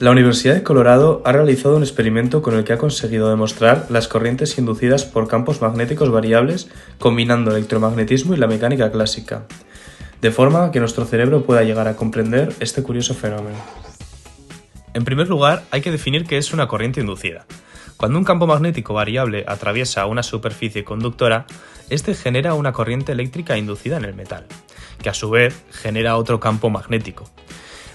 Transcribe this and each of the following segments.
La Universidad de Colorado ha realizado un experimento con el que ha conseguido demostrar las corrientes inducidas por campos magnéticos variables combinando electromagnetismo y la mecánica clásica, de forma que nuestro cerebro pueda llegar a comprender este curioso fenómeno. En primer lugar, hay que definir qué es una corriente inducida. Cuando un campo magnético variable atraviesa una superficie conductora, este genera una corriente eléctrica inducida en el metal, que a su vez genera otro campo magnético.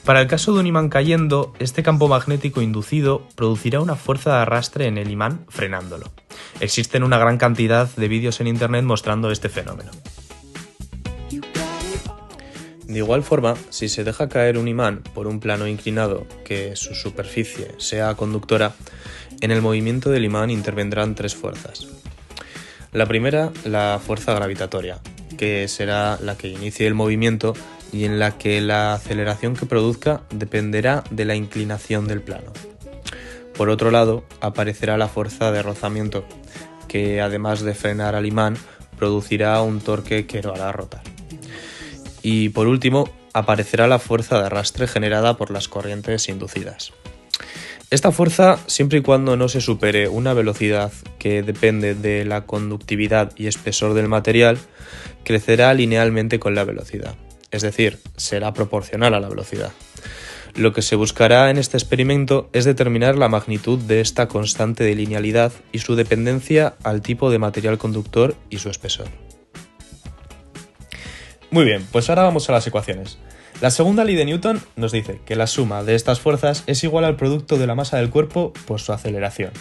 Para el caso de un imán cayendo, este campo magnético inducido producirá una fuerza de arrastre en el imán frenándolo. Existen una gran cantidad de vídeos en internet mostrando este fenómeno. De igual forma, si se deja caer un imán por un plano inclinado que su superficie sea conductora, en el movimiento del imán intervendrán tres fuerzas. La primera, la fuerza gravitatoria, que será la que inicie el movimiento y en la que la aceleración que produzca dependerá de la inclinación del plano. Por otro lado, aparecerá la fuerza de rozamiento, que además de frenar al imán, producirá un torque que lo hará rotar. Y por último, aparecerá la fuerza de arrastre generada por las corrientes inducidas. Esta fuerza, siempre y cuando no se supere una velocidad que depende de la conductividad y espesor del material, crecerá linealmente con la velocidad, es decir, será proporcional a la velocidad. Lo que se buscará en este experimento es determinar la magnitud de esta constante de linealidad y su dependencia al tipo de material conductor y su espesor. Muy bien, pues ahora vamos a las ecuaciones. La segunda ley de Newton nos dice que la suma de estas fuerzas es igual al producto de la masa del cuerpo por su aceleración.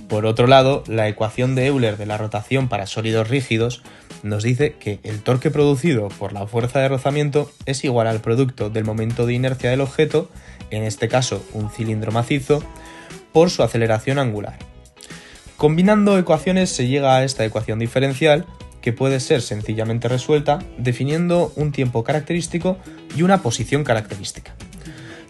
Por otro lado, la ecuación de Euler de la rotación para sólidos rígidos nos dice que el torque producido por la fuerza de rozamiento es igual al producto del momento de inercia del objeto, en este caso un cilindro macizo, por su aceleración angular. Combinando ecuaciones se llega a esta ecuación diferencial, que puede ser sencillamente resuelta definiendo un tiempo característico y una posición característica.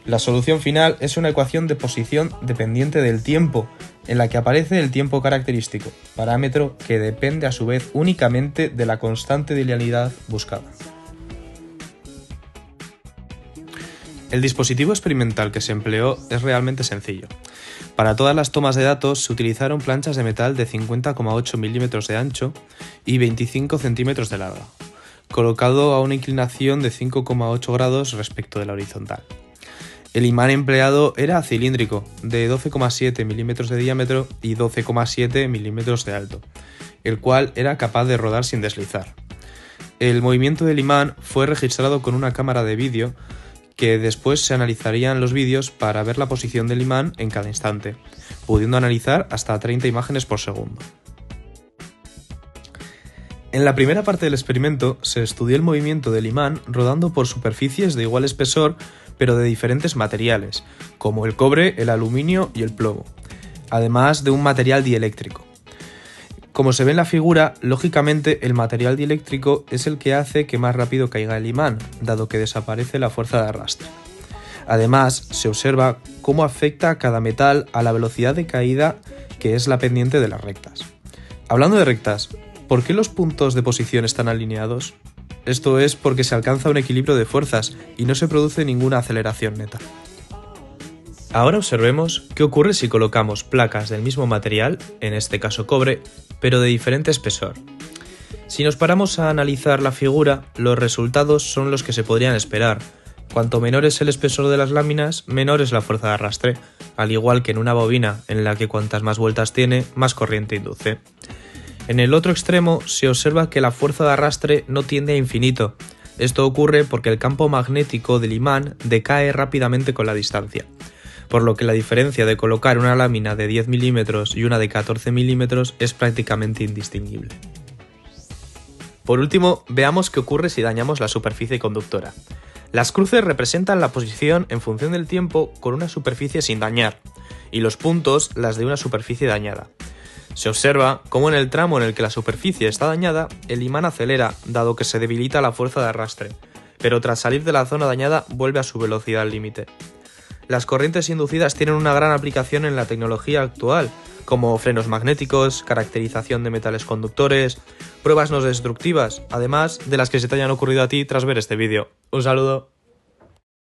La solución final es una ecuación de posición dependiente del tiempo, en la que aparece el tiempo característico, parámetro que depende a su vez únicamente de la constante de linealidad buscada. El dispositivo experimental que se empleó es realmente sencillo. Para todas las tomas de datos se utilizaron planchas de metal de 50,8 milímetros de ancho y 25 centímetros de largo, colocado a una inclinación de 5,8 grados respecto de la horizontal. El imán empleado era cilíndrico, de 12,7 milímetros de diámetro y 12,7 milímetros de alto, el cual era capaz de rodar sin deslizar. El movimiento del imán fue registrado con una cámara de vídeo que después se analizarían los vídeos para ver la posición del imán en cada instante, pudiendo analizar hasta 30 imágenes por segundo. En la primera parte del experimento se estudió el movimiento del imán rodando por superficies de igual espesor pero de diferentes materiales, como el cobre, el aluminio y el plomo, además de un material dieléctrico. Como se ve en la figura, lógicamente el material dieléctrico es el que hace que más rápido caiga el imán, dado que desaparece la fuerza de arrastre. Además, se observa cómo afecta a cada metal a la velocidad de caída, que es la pendiente de las rectas. Hablando de rectas, ¿por qué los puntos de posición están alineados? Esto es porque se alcanza un equilibrio de fuerzas y no se produce ninguna aceleración neta. Ahora observemos qué ocurre si colocamos placas del mismo material, en este caso cobre, pero de diferente espesor. Si nos paramos a analizar la figura, los resultados son los que se podrían esperar. Cuanto menor es el espesor de las láminas, menor es la fuerza de arrastre, al igual que en una bobina, en la que cuantas más vueltas tiene, más corriente induce. En el otro extremo se observa que la fuerza de arrastre no tiende a infinito. Esto ocurre porque el campo magnético del imán decae rápidamente con la distancia, por lo que la diferencia de colocar una lámina de 10 milímetros y una de 14 milímetros es prácticamente indistinguible. Por último, veamos qué ocurre si dañamos la superficie conductora. Las cruces representan la posición en función del tiempo con una superficie sin dañar, y los puntos las de una superficie dañada. Se observa cómo en el tramo en el que la superficie está dañada, el imán acelera, dado que se debilita la fuerza de arrastre, pero tras salir de la zona dañada vuelve a su velocidad límite. Las corrientes inducidas tienen una gran aplicación en la tecnología actual, como frenos magnéticos, caracterización de metales conductores, pruebas no destructivas, además de las que se te hayan ocurrido a ti tras ver este vídeo. Un saludo.